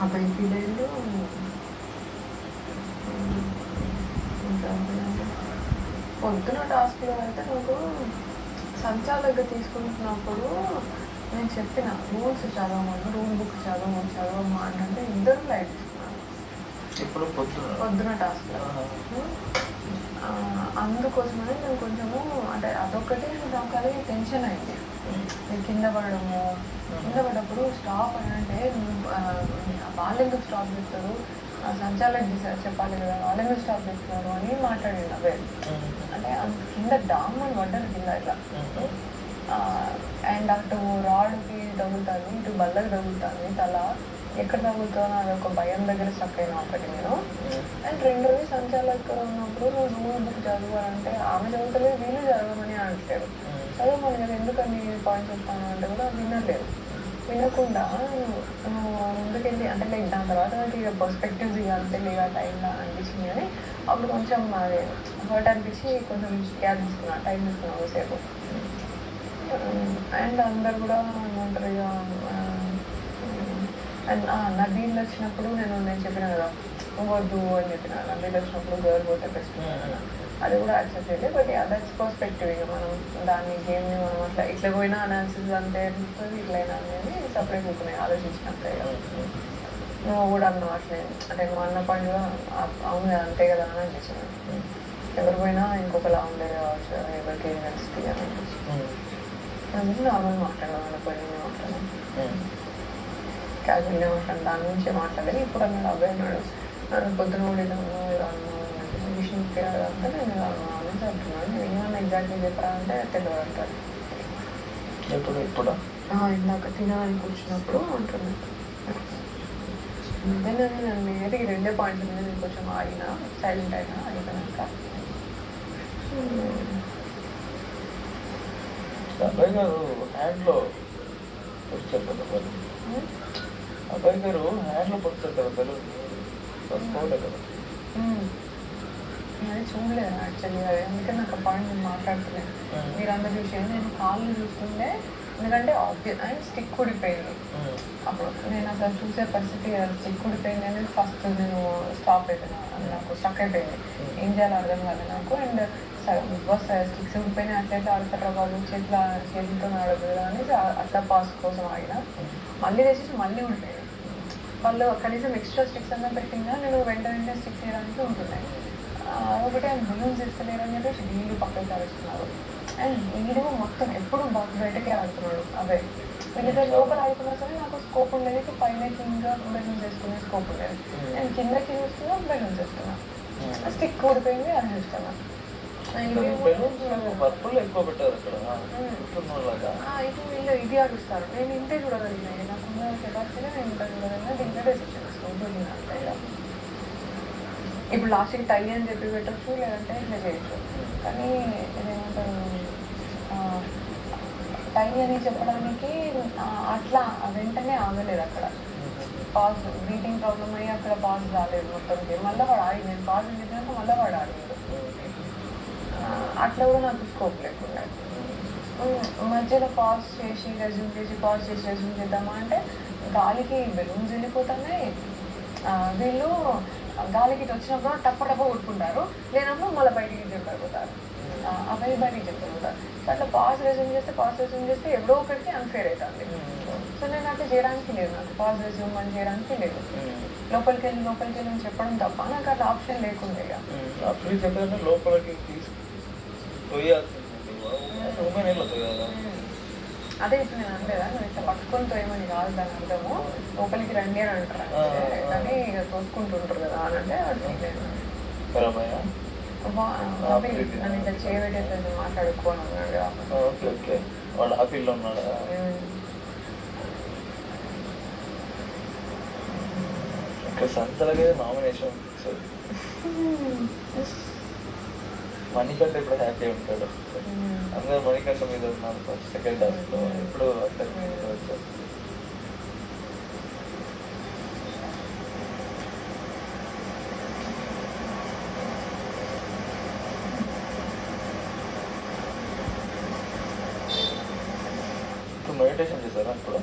అబ్బాయి ఫీల్ అయ్యిండు. ఇంకా పొద్దున టాస్క్లో అయితే నాకు సంచాలకుగా తీసుకుంటున్నప్పుడు నేను చెప్పిన రూల్స్ చదవమని, రూల్ బుక్ చదవమా అంటే ఇద్దరు లైట్ తీసుకున్నాను. ఇప్పుడు పొద్దున టాస్క్లో అందుకోసమని నేను కొంచెము అంటే అదొకటి నాకు అది టెన్షన్ అయింది. కింద పడ్డప్పుడు స్టాప్ అని అంటే వాళ్ళు ఎందుకు స్టాప్ చేస్తారు, సంచాలకుడు చెప్పాలి కదా, వాళ్ళు ఎందుకు స్టాప్ చేస్తున్నారు అని మాట్లాడింది. అవే అంటే కింద డామ్ అని పడ్డాను కింద ఇట్లా. అండ్ అటు రాడ్కి తగులుతాను, ఇటు బల్లకి తగులుతాను, తల ఎక్కడ తగులుతానో అది ఒక భయం దగ్గర స్టక్ అయినా ఒకటి నేను. అండ్ రెండోది సంచాలకుడు ఉన్నప్పుడు నువ్వు రూల్ బుక్ చదవాలంటే ఆమె చదువుతలేదు, వీళ్ళు చదవమని అంటారు. చదవమని కదా ఎందుకని పాయింట్స్ చెప్తాను అంటే కూడా వినలేదు. వినకుండా ముందుకెళ్ళి అంటే లైక్ దాని తర్వాత నాకు ఇక పర్స్పెక్టివ్స్ ఇవ్వాలి లేక టైంలో అనిపించింది. కానీ అప్పుడు కొంచెం అది హర్ట్ అనిపించి కొంచెం గ్యాప్ తీసుకున్నాను, టైం తీసుకున్నాను సేపు. అండ్ అందరు కూడా ఏమంటారు ఇక అండ్ నదీలు వచ్చినప్పుడు నేను చెప్పిన కదా వద్దు అని చెప్పిన. నదీలు వచ్చినప్పుడు గర్ల్ పోతే బెస్ట్ అది కూడా యాక్సెప్ట్ చేయలేదు. But that's perspective. ఇక మనం దాన్ని గేమ్ని మనం అట్లా ఇట్లా పోయినా అనాలిసిస్ అంతే అనిపిస్తుంది, ఇట్లయినా అనేది సపరేట్ కూర్చున్నాయి ఆలోచించినట్టే కదా. నువ్వు కూడా అన్నావు అట్లే అంటే నువ్వు అన్న పాయింట్ కూడా అవును కదా అంతే కదా అని అనిపించింది. ఎవరు పోయినా ఇంకొకలా ఉండేది కావచ్చు, ఎవరికి ఏం తెలుస్తుంది అని అనిపించింది. అందుకు నార్మల్ మాట్లాడదాం అనుకోని మాట్లాడాను, క్యాజువల్గా మాట్లాడాను, దాని గురించి మాట్లాడలేదు. ఇప్పుడు అన్నాడు అబ్బాయి అన్నాడు నన్ను పొద్దున కూడా ఇలా ఉన్నావు ఇలా అన్నావు విషయం అంటే నేను ఇలా ఉన్నాను అనేసి అంటున్నాను. నేను ఏమన్నా ఎగ్జాక్ట్లీ చెప్పరా అంటే తెలియదు అంటారు. ఇప్పుడు ఇందాక తినాలని కూర్చున్నప్పుడు అంటున్నాను. అంతే నేను ఏదికి రెండే పాయింట్స్ మీద నేను కొంచెం ఆగిన, సైలెంట్ అయినా. అయిపోయినాక అబ్బాయి గారు హ్యాండ్లో పొడిచారు కదా బలు, అబ్బాయి గారు హ్యాండ్లో పొడిచారు కదా బలు, పోలే కదా. అది చూడలేదు యాక్చువల్లీ, అందుకే నాకు పాయింట్ నేను మాట్లాడుతున్నాను. మీరు అందరి విషయం నేను కాళ్ళు చూస్తుండే, ఎందుకంటే ఆబ్వియస్ అండ్ స్టిక్ ఊడిపోయింది. అప్పుడు నేను అసలు చూసే పరిస్థితి స్టిక్ ఊడిపోయింది అనేది ఫస్ట్ నేను స్టాప్ అయిపోయినా, నాకు స్టక్ అయిపోయింది. ఏం చేయాలో అర్థం కాదు నాకు. అండ్ బస్ స్టిక్స్ ఊడిపోయినా అట్లయితే ఆడతారా వాళ్ళు, చేతితో ఆడదు కదా అని అట్లా పాస్ కోసం ఆగిన. మళ్ళీ తెచ్చేసి మళ్ళీ ఊడిపోయింది. వాళ్ళు కనీసం ఎక్స్ట్రా స్టిక్స్ అన్నా పెట్టిందా నేను వెంటనే స్టిక్స్ చేయడానికి ఉంటున్నాయి. ఒకటి ఆయన బలూన్స్ ఇస్తలేరు అని చెప్పేసి వీళ్ళు పక్కకి ఆడుతున్నారు. అండ్ వీడు మొత్తం ఎప్పుడు బయటకే ఆడుతున్నాడు. అవే వీళ్ళిద్దరు లోపల ఆడుతున్నా సరే నాకు స్కోప్ ఉండేది, పైన ఇంకా బెలూన్స్ వేసుకునే స్కోప్ ఉండేది. నేను కిందకి చూస్తున్నా బెలూన్స్ వేస్తున్నా, స్టిక్ ఊడిపోయింది అని చూస్తున్నా. ఇప్పుడు వీళ్ళు ఇది ఆడుస్తారు. నేను ఇంటే చూడగలిగినాయి, నాకున్న కెపాసిటీలో నేను ఇంత చూడగలిగినా. దీంట్లో డెసిషన్స్ అంటే ఇప్పుడు లాస్ట్కి టై అని చెప్పి పెట్టచ్చు, లేదంటే ఇట్లా చేయొచ్చు. కానీ ఏమంటారు టై అని చెప్పడానికి అట్లా వెంటనే ఆగలేదు. అక్కడ పాజ్ బ్రీతింగ్ ప్రాబ్లమ్ అయ్యి అక్కడ పాజ్ రాలేదు మొత్తంకి. మళ్ళీ వాడు ఆడి, నేను పాజ్ అని చెప్పినాక మళ్ళీ వాడు ఆడిండు. అట్లా కూడా నాకు స్కోప్ లేకుండా మధ్యలో పాజ్ చేసి రెజ్యూమ్ చేద్దామా అంటే గాలికి బెలూన్స్ వెళ్ళిపోతున్నాయి. వీళ్ళు గాలికి వచ్చినప్పుడు టప్ప కొట్టుకుంటారు, లేనప్పుడు మళ్ళీ బయటికి చెప్పిపోతారు. అబ్బాయి బయటికి చెప్తారు. సో అట్లా పాజ్ రెజ్యూమ్ చేస్తే ఎవడో ఒకరికి అన్ఫేర్ అవుతుంది. సో నేను అట్లా చేయడానికి లేదు, నాకు పాజ్ రెజ్యూమ్ అని చేయడానికి లేదు. లోపలికి వెళ్ళి చెప్పడం తప్ప నాకు అట్లా ఆప్షన్ లేకుండా. లోపలికి అదే ఇప్పుడు నేను అనలేదా, నువ్వు ఇట్లా పట్టుకొని తోయమని కాదు దాని అర్థము, లోపలికి రండి అని అంటారు. కానీ ఇక తోసుకుంటుంటారు కదా అని అంటే నన్ను ఇట్లా చేయబెట్టేది మాట్లాడుకోని ఉన్నాడు కదా. వాళ్ళు ఆ ఫీల్డ్లో ఉన్నాడా? ఇక్కడ సంతలకే నామినేషన్ మణికంఠ ఇప్పుడు హ్యాపీ ఉంటాడు. అందరూ మణికంఠ మీద ఉన్నారు ఫస్ట్ సెకండ్ హాఫ్లో. ఇప్పుడు అందరి మీద వచ్చారు. ఇప్పుడు మెడిటేషన్ చేశారా? ఇప్పుడు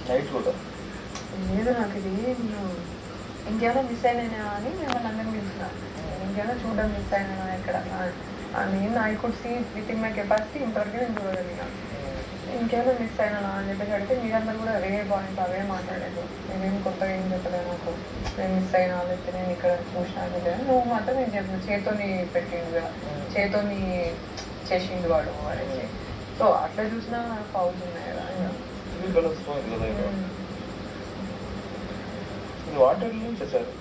నైట్ కూడా లేదు నాకు ఇది నేను ఇంకేమైనా మిస్ అయినా అని మిమ్మల్ని అందరినీ పిలిచిన. ఇంకేమైనా చూడడం మిస్ అయినా ఎక్కడ నేను I could see with in my capacity ఇంతవరకు నేను చూడగలిగినా. ఇంకేమైనా మిస్ అయినా అని చెప్పేసి అడిగితే మీరందరూ కూడా అవే పాయింట్స్ అవే మాట్లాడేది. నేనేం కొత్తగా ఏం చెప్పలేదు నాకు నేను మిస్ అయినా లేకపోతే నేను ఇక్కడ చూసినాను లేదా. నువ్వు మాత్రం నేను చెప్పిన చేతోని పెట్టిండు కదా, చేతోని చేసిండు వాడు అనేసి. సో అట్లా చూసినా ఫౌల్స్ ఉన్నాయి కదా. చేశారు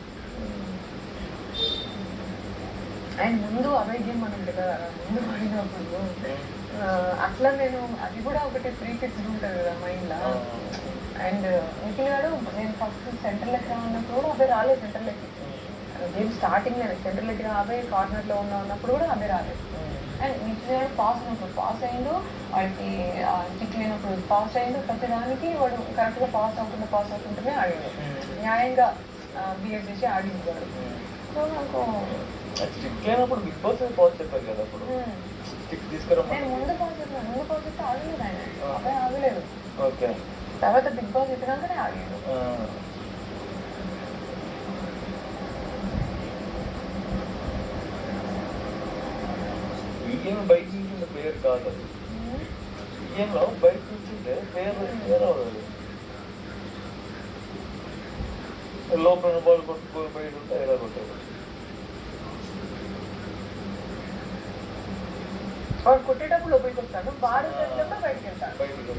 అండ్ ముందు అవే గేమ్ మనం కదా ముందు ఆడినప్పుడు అట్లా నేను అది కూడా ఒకటి ప్రీ ఫిక్స్డ్ ఉంటుంది కదా మైండ్లో. అండ్ నిఖిల్ గారు నేను ఫస్ట్ సెంటర్లోకి ఉన్నప్పుడు కూడా అవే రాలేదు. సెంటర్లోకి గేమ్ స్టార్టింగ్లో సెంటర్లోకి అవే కార్నర్లో ఉన్నప్పుడు కూడా అవే రాలేదు. అండ్ నిఖిల్ గారు పాస్ అయిండు, వాడికి కిక్ లేనప్పుడు పాస్ అయిండు. ప్రతిదానికి వాడు కరెక్ట్గా పాస్ అవుతుంటేనే ఆడిండు, న్యాయంగా బిహేవ్ చేసి ఆడిండు వాడు. సో నాకు స్టిక్ అయినప్పుడు బిగ్ బాస్ పాస్ చెప్పారు కదా అప్పుడు స్టిక్ తీసుకురా. నేను ముందు పాస్ చేస్తే ఆగలేదు ఆయన, అబ్బాయి ఆగలేదు. ఓకే తర్వాత బిగ్ బాస్ చెప్పినాకనే ఆగాడు. ఈ గేమ్ బయట నుంచి ప్లేయర్ కాదు అది. ఈ గేమ్లో బయట నుంచి ప్లేయర్ అవ్వదు. లోపల బాల్ కొట్టుకొని బయట ఉంటే ఎలా కొట్టారు. వాడు కొట్టేటప్పుడు లోపలికి వస్తాడు, వాడు బయటకు వెళ్తాడు. బయటకు